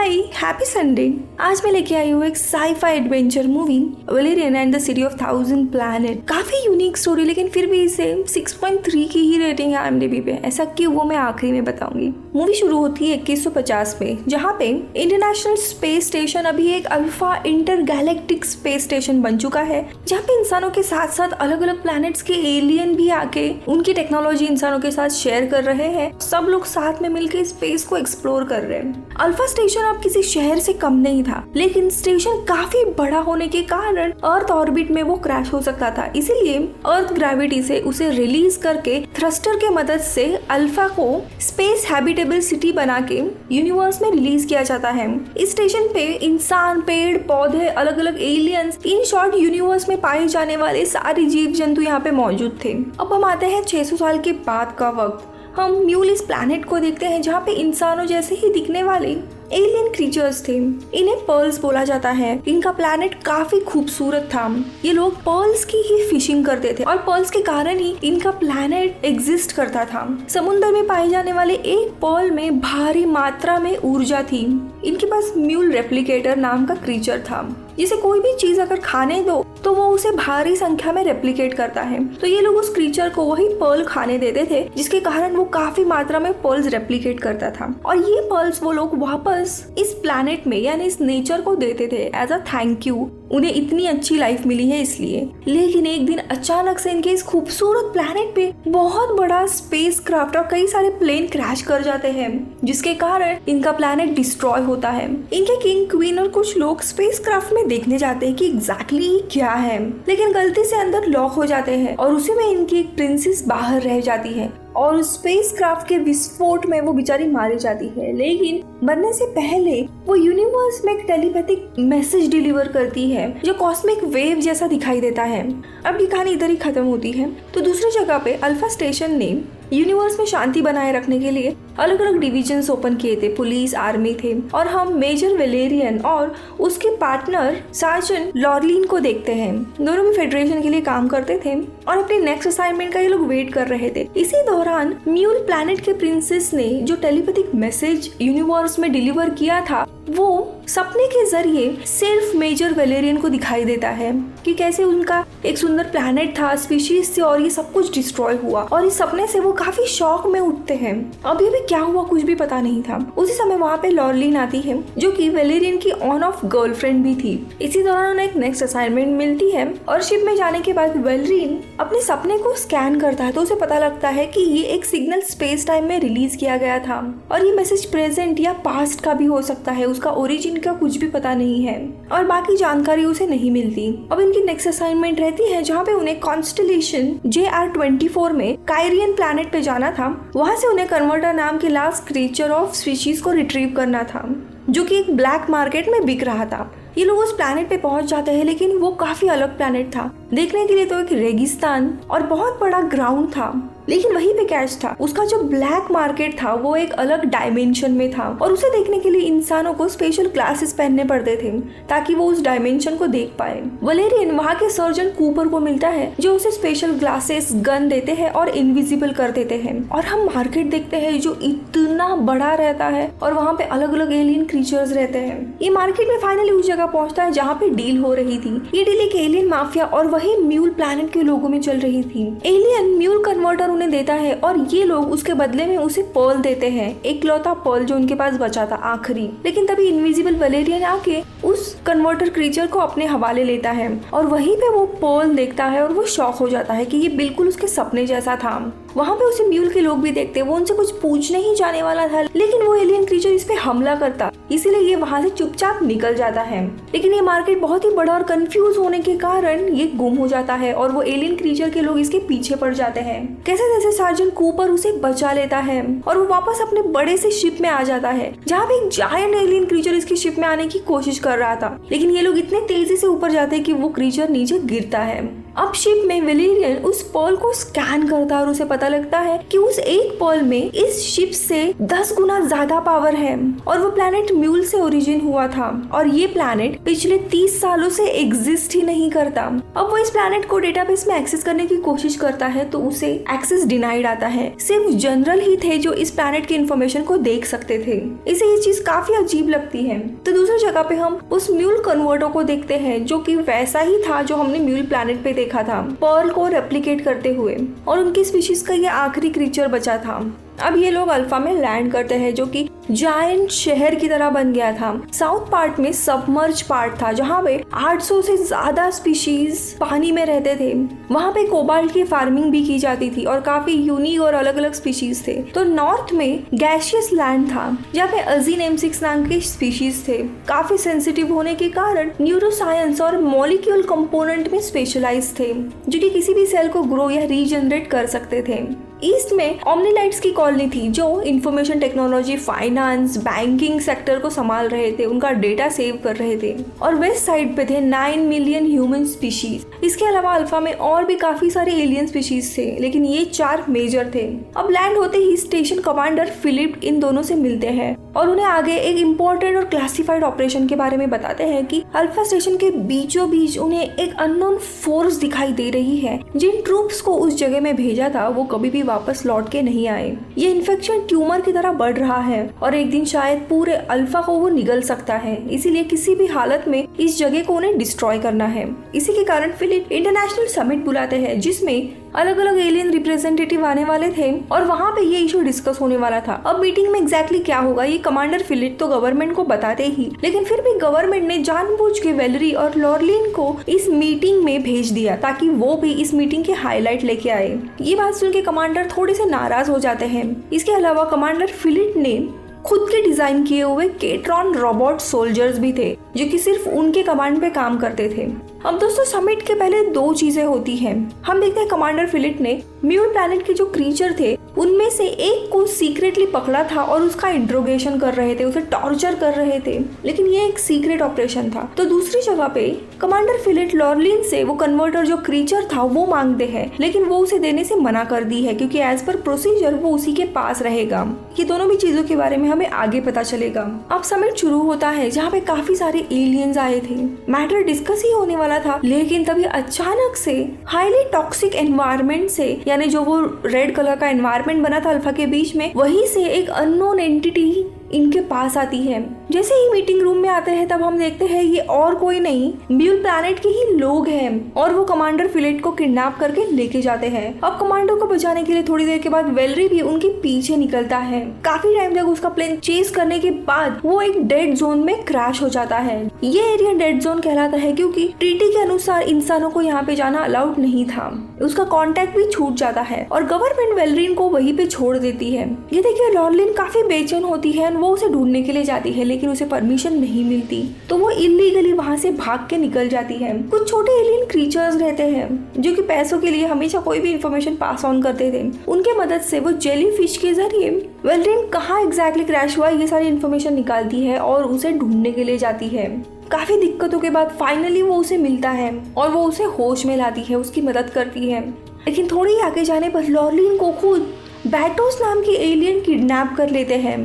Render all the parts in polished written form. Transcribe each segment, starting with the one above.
Hi happy Sunday. आज मैं लेके आई हूँ एक sci-fi adventure movie Valerian and the city of 1000 planet. काफी यूनिक स्टोरी, लेकिन फिर भी इसे 6.3 की ही रेटिंग है IMDb पे। ऐसा क्यों, वो मैं आखिरी में बताऊंगी। मूवी शुरू होती है 2150 में, जहाँ पे इंटरनेशनल स्पेस स्टेशन अभी एक अल्फा इंटरगैलेक्टिक स्पेस स्टेशन बन चुका है, जहाँ पे इंसानों के साथ साथ अलग अलग प्लैनेट्स के एलियन भी आके उनकी टेक्नोलॉजी इंसानों के साथ शेयर कर रहे हैं। सब लोग साथ में मिलकर स्पेस को एक्सप्लोर कर रहे हैं। अल्फा स्टेशन अब किसी शहर से कम नहीं था, लेकिन स्टेशन काफी बड़ा होने के कारण अर्थ ऑर्बिट में वो क्रैश हो सकता था। इसीलिए अर्थ ग्रेविटी से उसे रिलीज करके थ्रस्टर के मदद से अल्फा को स्पेस हैबिटेबल सिटी बना के यूनिवर्स में रिलीज किया जाता है। इस स्टेशन पे इंसान, पेड़ पौधे, अलग अलग एलियंस, इन शॉर्ट यूनिवर्स में पाए जाने वाले सारे जीव जंतु यहाँ पे मौजूद थे। अब हम आते हैं 600 साल के बाद का वक्त। हम म्यूल इस प्लैनेट को देखते हैं, जहाँ पे इंसानों जैसे ही दिखने वाले एलियन क्रीचर्स थे। इन्हें पर्ल्स बोला जाता है। इनका प्लैनेट काफी खूबसूरत था। ये लोग पर्ल्स की ही फिशिंग करते थे और पर्ल्स के कारण ही इनका प्लैनेट एग्जिस्ट करता था। समुद्र में पाए जाने वाले एक पर्ल में भारी मात्रा में ऊर्जा थी। इनके पास म्यूल रेप्लिकेटर नाम का क्रीचर था, जिसे कोई भी चीज अगर खाने दो तो वो उसे भारी संख्या में रेप्लिकेट करता है। तो ये लोग उस क्रीचर को वही पर्ल खाने देते थे, जिसके कारण वो काफी मात्रा में पर्ल्स रेप्लिकेट करता था। और ये पर्ल्स वो लोग वापस इस प्लैनेट में यानी इस नेचर को देते थे एज अ थैंक यू। उन्हें इतनी अच्छी लाइफ मिली है इसलिए। लेकिन एक दिन अचानक से इनके इस खूबसूरत प्लैनेट पे बहुत बड़ा स्पेस क्राफ्ट और कई सारे प्लेन क्रैश कर जाते हैं, जिसके कारण इनका प्लैनेट डिस्ट्रॉय होता है। इनके किंग, क्वीन और कुछ लोग स्पेस क्राफ्ट में देखने जाते हैं कि एग्जैक्टली क्या है, लेकिन गलती से अंदर लॉक हो जाते हैं और उसी में इनकी एक प्रिंसेस बाहर रह जाती है और स्पेस क्राफ्ट के विस्फोट में वो बेचारी मारी जाती है। लेकिन मरने से पहले वो यूनिवर्स में एक टेलीपैथिक मैसेज डिलीवर करती है, जो कॉस्मिक वेव जैसा दिखाई देता है। अब ये कहानी इधर ही खत्म होती है। तो दूसरी जगह पे अल्फा स्टेशन ने यूनिवर्स में शांति बनाए रखने के लिए अलग अलग डिविजन्स ओपन किए थे। पुलिस, आर्मी थे और हम मेजर वैलेरियन और उसके पार्टनर सार्जेंट लॉरलिन को देखते हैं। दोनों भी फेडरेशन के लिए काम करते थे और अपने नेक्स्ट असाइनमेंट का ये लोग वेट कर रहे थे। इसी दौरान म्यूल प्लैनेट के प्रिंसेस ने जो टेलीपैथिक मैसेज यूनिवर्स में डिलीवर किया था, वो सपने के जरिए सिर्फ मेजर वैलेरियन को दिखाई देता है कि कैसे उनका एक सुंदर प्लैनेट था स्पीशीज से और ये सब कुछ डिस्ट्रॉय हुआ। और इस सपने से वो काफी शॉक में उठते हैं। अभी भी क्या हुआ कुछ भी पता नहीं था। उसी समय वहाँ पे लॉरलिन आती है, जो कि वैलेरियन की ऑन ऑफ गर्लफ्रेंड भी थी। इसी दौरान उन्हें एक नेक्स्ट असाइनमेंट मिलती है और शिप में जाने के बाद वैलेरियन अपने सपने को स्कैन करता है, तो उसे पता लगता है कि ये एक सिग्नल स्पेस टाइम में रिलीज किया गया था और ये मैसेज प्रेजेंट या पास्ट का भी हो सकता है। उसका ओरिजिन का कुछ भी पता नहीं है और बाकी जानकारी उसे नहीं मिलती। अब इनकी नेक्स्ट असाइनमेंट रहती है, जहाँ पे उन्हें कॉन्स्टेलेशन JR-24 में कायरियन प्लैनेट पे जाना था। वहाँ से उन्हें कन्वर्टर नाम के लास्ट क्रीचर ऑफ स्पीशीज को रिट्रीव करना था, जो कि एक ब्लैक मार्केट में बिक रहा था। ये लोग उस प्लैनेट पे पहुंच जाते हैं, लेकिन वो काफी अलग प्लैनेट था। देखने के लिए तो एक रेगिस्तान और बहुत बड़ा ग्राउंड था, लेकिन वहीं पे कैच था। उसका जो ब्लैक मार्केट था वो एक अलग डायमेंशन में था और उसे देखने के लिए इंसानों को स्पेशल ग्लासेस पहनने पड़ते थे ताकि वो उस डायमेंशन को देख पाए। वैलेरियन वहाँ के सर्जन कूपर को मिलता है, जो उसे स्पेशल ग्लासेस, गन देते हैं और इनविजिबल कर देते हैं। और हम मार्केट देखते हैं जो इतना बड़ा रहता है और वहाँ पे अलग अलग एलियन क्रीचर्स रहते हैं। ये मार्केट में फाइनली उस जगह पहुंचता है जहाँ पे डील हो रही थी। ये डील एक एलियन माफिया और वही म्यूल प्लैनेट के लोगों में चल रही थी। एलियन म्यूल कन्वर्टर उन्हें देता है और ये लोग उसके बदले में उसे पर्ल देते हैं, एकलौता पर्ल जो उनके पास बचा था आखिरी। लेकिन तभी इनविजिबल वैलेरियन आके उस कन्वर्टर क्रीचर को अपने हवाले लेता है और वहीं पे वो पर्ल देखता है और वो शॉक हो जाता है कि ये बिल्कुल उसके सपने जैसा था। वहाँ पे उसे म्यूल के लोग भी देखते हैं। वो उनसे कुछ पूछने ही जाने वाला था, लेकिन वो एलियन क्रीचर इस पे हमला करता, इसीलिए ये वहाँ से चुपचाप निकल जाता है। लेकिन ये मार्केट बहुत ही बड़ा और कंफ्यूज होने के कारण ये गुम हो जाता है और वो एलियन क्रीचर के लोग इसके पीछे पड़ जाते हैं। कैसे जैसे सार्जेंट कूपर उसे बचा लेता है और वो वापस अपने बड़े से शिप में आ जाता है, जहाँ पे एक जायंट एलियन क्रीचर इसकी शिप में आने की कोशिश कर रहा था। लेकिन ये लोग इतने तेजी से ऊपर जाते हैं कि वो क्रीचर नीचे गिरता है अब शिप में वेलेरियन उस पर्ल को स्कैन करता है और उसे पता लगता है कि उस एक पर्ल में इस शिप से 10 गुना ज्यादा पावर है और वो प्लैनेट म्यूल से ओरिजिन हुआ था और ये प्लैनेट पिछले 30 सालों से एग्जिस्ट ही नहीं करता। अब वो इस प्लैनेट को डेटाबेस में एक्सेस करने की कोशिश करता है तो उसे एक्सेस डिनाइड आता है। सिर्फ जनरल ही थे जो इस प्लैनेट की इंफॉर्मेशन को देख सकते थे। इसे ये चीज काफी अजीब लगती है। तो दूसरी जगह पे हम उस म्यूल कन्वर्टर को देखते हैं जो कि वैसा ही था जो हमने म्यूल प्लैनेट पे देखा था, पर्ल को रेप्लिकेट करते हुए, और उनकी स्पीशीज का ये आखिरी क्रीचर बचा था। अब ये लोग अल्फा में लैंड करते हैं जो कि जायंट शहर की तरह बन गया था। साउथ पार्ट में सबमर्ज पार्ट था जहाँ पे 800 से ज्यादा स्पीशीज पानी में रहते थे। वहाँ पे कोबाल्ट की फार्मिंग भी की जाती थी और काफी यूनिक और अलग अलग स्पीशीज थे। तो नॉर्थ में गैशियस लैंड था जहाँ पे अजीन M6 नाम के स्पीशीज थे। काफी सेंसिटिव होने के कारण न्यूरोसाइंस और मॉलिक्यूल कंपोनेंट में स्पेशलाइज थे जो कि किसी भी सेल को ग्रो या रीजनरेट कर सकते थे। ईस्ट में ओमनीलाइट्स की कॉलोनी थी जो information technology, finance, banking sector को संभाल रहे थे, उनका डेटा सेव कर रहे थे। और वेस्ट साइड पे थे 9 मिलियन ह्यूमन स्पीशीज। इसके अलावा अल्फा में और भी काफी सारे एलियन स्पीशीज थे लेकिन ये 4 मेजर थे। अब लैंड होते ही स्टेशन कमांडर फिलिप इन दोनों से मिलते हैं और उन्हें आगे एक इम्पोर्टेंट और क्लासिफाइड ऑपरेशन के बारे में बताते हैं कि अल्फा स्टेशन के बीचों बीच उन्हें एक अननोन फोर्स दिखाई दे रही है। जिन ट्रूप्स को उस जगह में भेजा था वो कभी भी वापस लौट के नहीं आए। ये इन्फेक्शन ट्यूमर की तरह बढ़ रहा है और एक दिन शायद पूरे अल्फा को वो निगल सकता है, इसीलिए किसी भी हालत में इस जगह को उन्हें डिस्ट्रॉय करना है। इसी के कारण फिलिप इंटरनेशनल समिट बुलाते हैं जिसमें अलग अलग एलियन रिप्रेजेंटेटिव आने वाले थे और वहाँ पे ये इशू डिस्कस होने वाला था। अब मीटिंग में एग्जैक्टली क्या होगा ये कमांडर फिलिप तो गवर्नमेंट को बताते ही, लेकिन फिर भी गवर्नमेंट ने जानबूझ के वेलेरी और लॉरलिन को इस मीटिंग में भेज दिया ताकि वो भी इस मीटिंग के हाईलाइट लेके आए। ये बात सुन के कमांडर थोड़े से नाराज हो जाते हैं। इसके अलावा कमांडर फिलिप ने खुद के डिजाइन किए हुए केट्रॉन रोबोट सोल्जर्स भी थे जो कि सिर्फ उनके कमांड पे काम करते थे। अब दोस्तों समिट के पहले 2 चीजें होती हैं। हम देखते हैं कमांडर फिलिप ने म्यूल प्लैनेट के जो क्रीचर थे उनमें से एक को सीक्रेटली पकड़ा था और उसका इंट्रोगेशन कर रहे थे, उसे टॉर्चर कर रहे थे, लेकिन ये एक सीक्रेट ऑपरेशन था। तो दूसरी जगह पे कमांडर फिलिप लॉरलिन से वो कन्वर्टर जो क्रीचर था वो मांगते हैं लेकिन वो उसे देने से मना कर दी है क्योंकि एज पर प्रोसीजर वो उसी के पास रहेगा। ये दोनों भी चीजों के बारे में हमें आगे पता चलेगा। अब समिट शुरू होता है जहाँ पे काफी सारे एलियंस आए थे। मैटर डिस्कस ही होने वाला था लेकिन तभी अचानक से हाईली टॉक्सिक एनवायरनमेंट से, यानी जो वो रेड कलर का एनवायरनमेंट बना था अल्फा के बीच में, वहीं से एक अननोन एंटिटी इनके पास आती है। जैसे ही मीटिंग रूम में आते हैं तब हम देखते हैं ये और कोई नहीं म्यूल प्लैनेट के ही लोग हैं और वो कमांडर फिलिप को किडनैप करके लेके जाते हैं। अब कमांडर को बचाने के लिए थोड़ी देर के बाद वेलेरी भी उनके पीछे निकलता है। काफी टाइम तक उसका प्लेन चेस करने के बाद वो एक डेड जोन में क्रैश हो जाता है। ये एरिया डेड जोन कहलाता है क्योंकि ट्रीटी के अनुसार इंसानों को यहाँ पे जाना अलाउड नहीं था। उसका कॉन्टेक्ट भी छूट जाता है और गवर्नमेंट वेलेरिन को वहीं पे छोड़ देती है। ये देखिए लॉरलिन काफी बेचैन होती है, वो उसे ढूंढने के लिए जाती है लेकिन उसे परमिशन नहीं मिलती तो वो इलीगली वहां से भाग के निकल जाती है। कुछ छोटे एलियन क्रीचर्स रहते हैं जो कि पैसों के लिए हमेशा कोई भी इंफॉर्मेशन पास ऑन करते थे। उनके मदद से वो जेलीफिश के जरिए वेलेरिन कहाँ एग्जैक्टली क्रैश हुआ ये सारी इंफॉर्मेशन निकालती है और उसे ढूंढने के लिए जाती है। काफी दिक्कतों के बाद फाइनली वो उसे मिलता है और वो उसे होश में लाती है, उसकी मदद करती है। लेकिन थोड़ी आगे जाने पर लॉरलिन को खुद बैटोस नाम के एलियन किडनैप कर लेते हैं।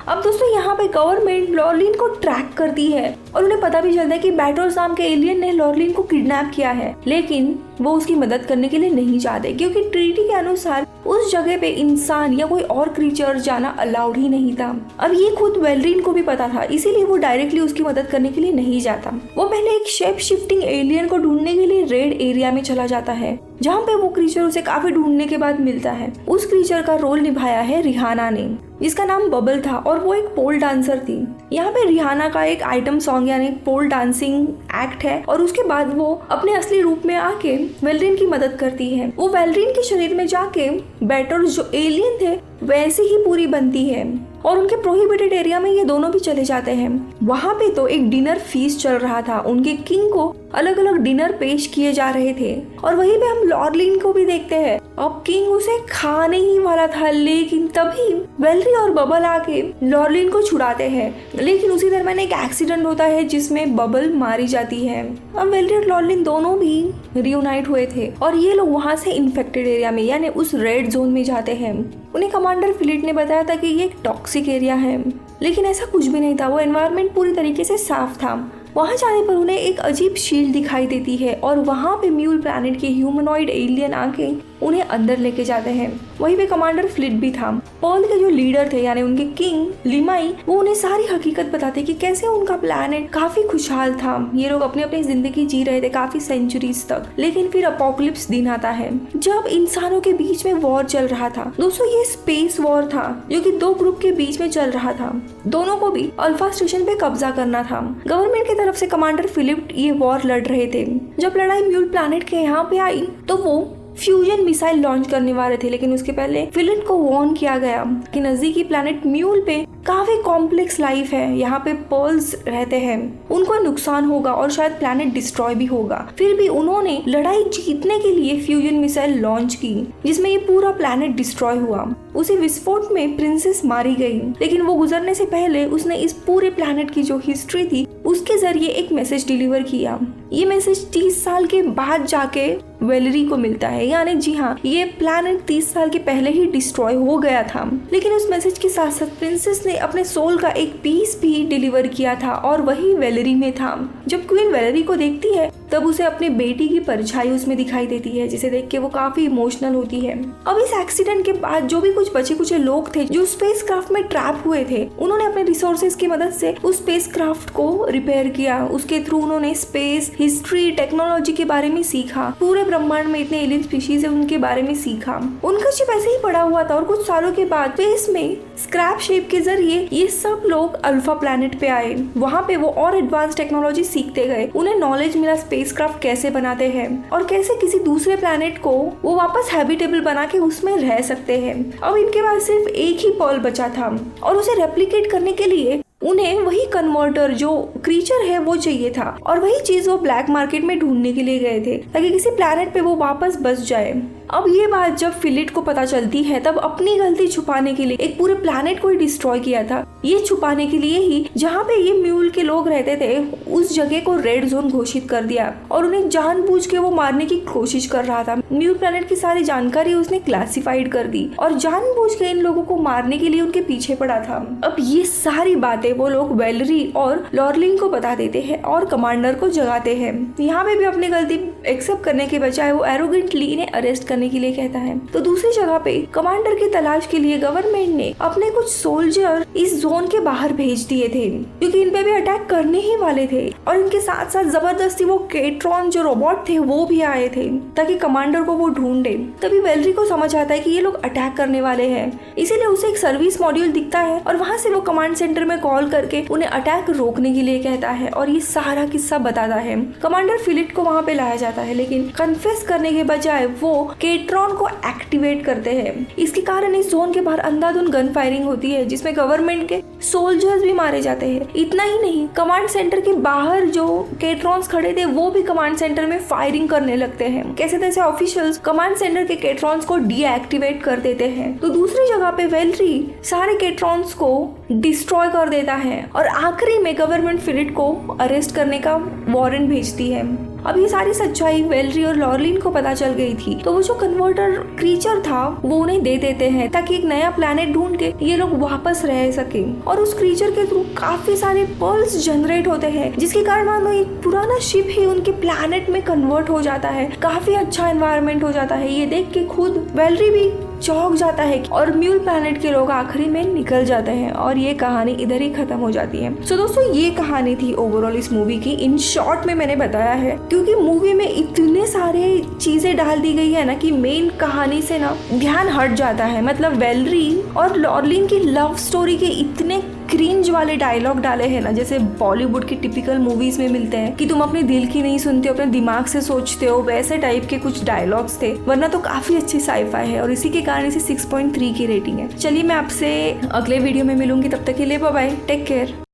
अब दोस्तों यहाँ पे गवर्नमेंट लॉरलिन को ट्रैक करती है और उन्हें पता भी चलता है कि बैटोस नाम के एलियन ने लॉरलिन को किडनैप किया है, लेकिन वो उसकी मदद करने के लिए नहीं चाहते क्योंकि ट्रीटी के अनुसार उस जगह पे इंसान या कोई और क्रीचर जाना अलाउड ही नहीं था। अब ये खुद वेलेरिन को भी पता था, इसीलिए वो डायरेक्टली उसकी मदद करने के लिए नहीं जाता। वो पहले एक शेप शिफ्टिंग एलियन को ढूंढने के लिए रेड एरिया में चला जाता है जहाँ पे वो क्रीचर उसे काफी ढूंढने के बाद मिलता है। उस क्रीचर का रोल निभाया है रिहाना ने, जिसका नाम बबल था और वो एक पोल डांसर थी। यहाँ पे रिहाना का एक आइटम सॉन्ग यानी पोल डांसिंग एक्ट है और उसके बाद वो अपने असली रूप में आके वेलेरिन की मदद करती है। वो वेलेरिन के शरीर में जाके बैटोस जो एलियन थे वैसे ही पूरी बनती है और उनके प्रोहिबिटेड एरिया में ये दोनों भी चले जाते हैं। वहाँ पे तो एक डिनर फीस्ट चल रहा था, उनके किंग को अलग अलग डिनर पेश किए जा रहे थे और वहीं पे हम लॉरलिन को भी देखते हैं। अब किंग उसे खाने ही वाला था, लेकिन तभी वेलरी और बबल आके लॉरलिन को छुड़ाते हैं, लेकिन उसी दरमियान एक एक्सीडेंट होता है जिसमें बबल मारी जाती है। अब वेलरी और लॉरलिन दोनों भी रियूनाइट हुए थे और ये लोग वहाँ से इन्फेक्टेड एरिया में यानी उस रेड जोन में जाते हैं। उन्हें कमांडर फिलिट ने बताया था कि ये एक टॉक्सिक एरिया है, लेकिन ऐसा कुछ भी नहीं था। वो एनवायरनमेंट पूरी तरीके से साफ था। वहाँ जाने पर उन्हें एक अजीब शील्ड दिखाई देती है और वहाँ पे म्यूल प्लैनेट के ह्यूमनॉइड एलियन आके उन्हें अंदर लेके जाते हैं। वहीं पे कमांडर फ्लिट भी था। पर्ल के जो लीडर थे यानी उनके किंग लिमाई, वो उन्हें सारी हकीकत बताते कि कैसे उनका प्लैनेट काफी खुशहाल था। ये लोग अपनी अपनी जिंदगी जी रहे थे काफी सेंचुरीज तक, लेकिन फिर अपोकलिप्स दिन आता है जब इंसानों के बीच में वॉर चल रहा था। दोस्तों ये स्पेस वॉर था जो कि दो ग्रुप के बीच में चल रहा था। दोनों को भी अल्फा स्टेशन पे कब्जा करना था। गवर्नमेंट की तरफ से कमांडर फिलिप ये वॉर लड़ रहे थे। जब लड़ाई म्यूल प्लैनेट के यहाँ पे आई तो वो फ्यूजन मिसाइल लॉन्च करने वाले थे, लेकिन उसके पहले फिलिट को वार्न किया गया कि नजदीकी प्लैनेट म्यूल पे काफी कॉम्प्लेक्स लाइफ है, यहाँ पे पर्ल्स रहते हैं, उनको नुकसान होगा और शायद प्लैनेट डिस्ट्रॉय भी होगा। फिर भी उन्होंने लड़ाई जीतने के लिए फ्यूजन मिसाइल लॉन्च की जिसमें ये पूरा प्लैनेट डिस्ट्रॉय हुआ। उसी विस्फोट में प्रिंसेस मारी गई, लेकिन वो गुजरने से पहले उसने इस पूरे प्लैनेट की जो हिस्ट्री थी उसके जरिए एक मैसेज डिलीवर किया। ये मैसेज 30 साल के बाद जाके वेलरी को मिलता है, यानी जी हाँ, ये प्लैनेट 30 साल के पहले ही डिस्ट्रॉय हो गया था। लेकिन उस मैसेज के साथ साथ प्रिंसेस ने अपने सोल का एक पीस भी डिलीवर किया था और वही वेलरी में था। जब क्वीन वेलरी को देखती है तब उसे अपनी बेटी की परछाई उसमें दिखाई देती है, जिसे देख के वो काफी इमोशनल होती है। अब इस एक्सीडेंट के बाद जो भी कुछ बचे कुचे लोग थे जो स्पेसक्राफ्ट में ट्रैप हुए थे, उन्होंने अपने रिसोर्सेज की मदद से उस स्पेसक्राफ्ट को रिपेयर किया। उसके थ्रू उन्होंने स्पेस, हिस्ट्री, टेक्नोलॉजी के बारे में सीखा। पूरे ब्रह्मांड में इतने एलियन स्पीशीज है उनके बारे में सीखा। उनका शिप ऐसे ही पड़ा हुआ था और कुछ सालों के बाद स्पेस में स्क्रैप शिप के जरिए ये सब लोग अल्फा प्लैनेट पे आए। वहाँ पे वो और एडवांस टेक्नोलॉजी सीखते गए। उन्हें नॉलेज मिला स्पेसक्राफ्ट कैसे बनाते हैं और कैसे किसी दूसरे प्लैनेट को वो वापस हैबिटेबल बना के उसमें रह सकते हैं। अब इनके पास सिर्फ एक ही पर्ल बचा था और उसे रेप्लिकेट करने के लिए उन्हें वही कन्वर्टर जो क्रीचर है वो चाहिए था और वही चीज वो ब्लैक मार्केट में ढूंढने के लिए गए थे ताकि किसी प्लैनेट पे वो वापस बस जाए। अब ये बात जब फिलिट को पता चलती है तब अपनी गलती छुपाने के लिए एक पूरे प्लैनेट को ही डिस्ट्रॉय किया था। ये छुपाने के लिए ही जहाँ पे ये म्यूल के लोग रहते थे उस जगह को रेड जोन घोषित कर दिया और उन्हें जानबूझ के वो मारने की कोशिश कर रहा था। म्यूल प्लैनेट की सारी जानकारी उसने क्लासिफाइड कर दी और जानबूझ के इन लोगों को मारने के लिए उनके पीछे पड़ा था। अब ये सारी बातें वो लोग वेलरी और लॉरलिन को बता देते हैं और कमांडर को जगाते हैं। यहाँ पे भी अपनी गलती एक्सेप्ट करने के बजाय वो एरोगेंटली इन्हें अरेस्ट करने के लिए कहता है। तो दूसरी जगह पे कमांडर की तलाश के लिए गवर्नमेंट ने अपने कुछ सोल्जर इस जोन के बाहर भेज दिए थे क्योंकि इन पे भी अटैक करने ही वाले थे और इनके साथ साथ जबरदस्ती वो केट्रॉन जो रोबोट थे वो भी आए थे ताकि कमांडर को वो ढूंढे। तभी वेलरी को समझ आता है कि ये लोग अटैक करने वाले हैं, इसीलिए उसे एक सर्विस मॉड्यूल दिखता है और वहाँ से वो कमांड सेंटर में कॉल करके उन्हें अटैक रोकने के लिए कहता है और ये सारा किस्सा बताता है। कमांडर फिलिट को वहाँ पे लाया जाता है, लेकिन कन्फेस करने के बजाय वो केट्रॉन को एक्टिवेट करते हैं। इसके कारण इस जोन के बाहर अंधाधुंध गन फायरिंग होती है जिसमें गवर्नमेंट के सोल्जर्स भी मारे जाते हैं। इतना ही नहीं, कमांड सेंटर के बाहर जो केट्रॉन्स खड़े थे वो भी कमांड सेंटर में फायरिंग करने लगते हैं। कैसे तैसे ऑफिशियल्स कमांड सेंटर के केट्रॉन्स को डीएक्टिवेट कर देते हैं। तो दूसरी जगह पे वेलरी सारे केट्रॉन्स को डिस्ट्रॉय कर देता है और आखिरी में गवर्नमेंट फिलिट को अरेस्ट करने का वारंट भेजती है। अब ये सारी सच्चाई वेलरी और लॉरलिन को पता चल गई थी, तो वो जो कन्वर्टर क्रीचर था वो उन्हें दे देते हैं ताकि एक नया प्लैनेट ढूंढ के ये लोग वापस रह सके। और उस क्रीचर के थ्रू काफी सारे पर्ल्स जनरेट होते हैं जिसके कारण मानो एक पुराना शिप ही उनके प्लैनेट में कन्वर्ट हो जाता है। काफी अच्छा एनवायरनमेंट हो जाता है। ये देख के खुद वेलरी भी चौंक जाता है और म्यूल प्लैनेट के लोग आखिरी में निकल जाते हैं और ये कहानी इधर ही खत्म हो जाती है। सो दोस्तों ये कहानी थी ओवरऑल इस मूवी की। इन शॉर्ट में मैंने बताया है क्योंकि मूवी में इतने सारे चीजें डाल दी गई है ना कि मेन कहानी से ना ध्यान हट जाता है। मतलब वेलरी और लॉरलिन की लव स्टोरी के इतने क्रिंज वाले डायलॉग डाले हैं ना, जैसे बॉलीवुड की टिपिकल मूवीज में मिलते हैं कि तुम अपने दिल की नहीं सुनते हो, अपने दिमाग से सोचते हो, वैसे टाइप के कुछ डायलॉग्स थे। वरना तो काफी अच्छी साईफाई है और इसी के कारण इसे 6.3 की रेटिंग है। चलिए मैं आपसे अगले वीडियो में मिलूंगी, तब तक के लिए बाय बाय, टेक केयर।